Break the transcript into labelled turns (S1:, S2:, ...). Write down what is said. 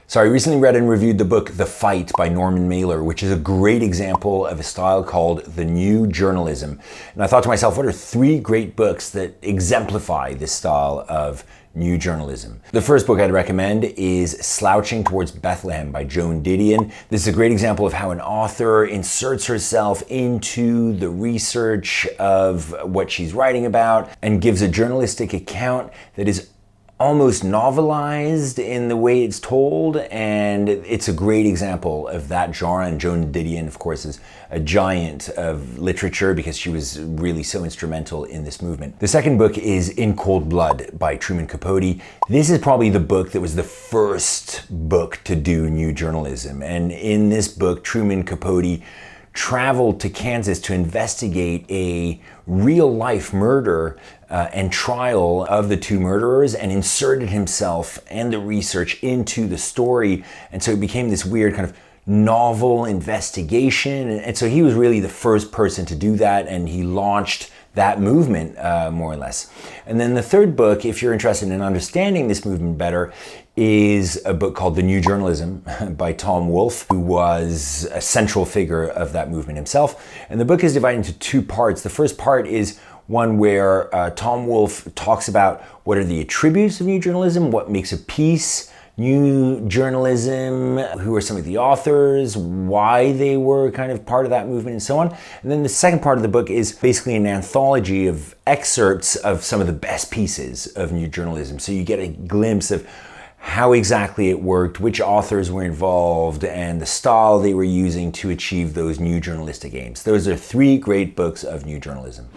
S1: So I recently read and reviewed the book The Fight by Norman Mailer, which is a great example of a style called the New Journalism. And I thought to myself, what are 3 great books that exemplify this style of new journalism? The first book I'd recommend is Slouching Towards Bethlehem by Joan Didion. This is a great example of how an author inserts herself into the research of what she's writing about and gives a journalistic account that is almost novelized in the way it's told, and it's a great example of that genre. And Joan Didion, of course, is a giant of literature because she was really so instrumental in this movement. The second book is In Cold Blood by Truman Capote. This is probably the book that was the first book to do new journalism, and in this book, Truman Capote traveled to Kansas to investigate a real-life murder and trial of the 2 murderers, and inserted himself and the research into the story. And so it became this weird kind of novel investigation. And so he was really the first person to do that, and he launched that movement, more or less. And then the third book, if you're interested in understanding this movement better, is a book called The New Journalism by Tom Wolfe, who was a central figure of that movement himself. And the book is divided into 2 parts. The first part is one where Tom Wolfe talks about what are the attributes of new journalism, what makes a piece new journalism, who are some of the authors, why they were kind of part of that movement, and so on. And then the second part of the book is basically an anthology of excerpts of some of the best pieces of new journalism. So you get a glimpse of how exactly it worked, which authors were involved, and the style they were using to achieve those new journalistic aims. Those are 3 great books of new journalism.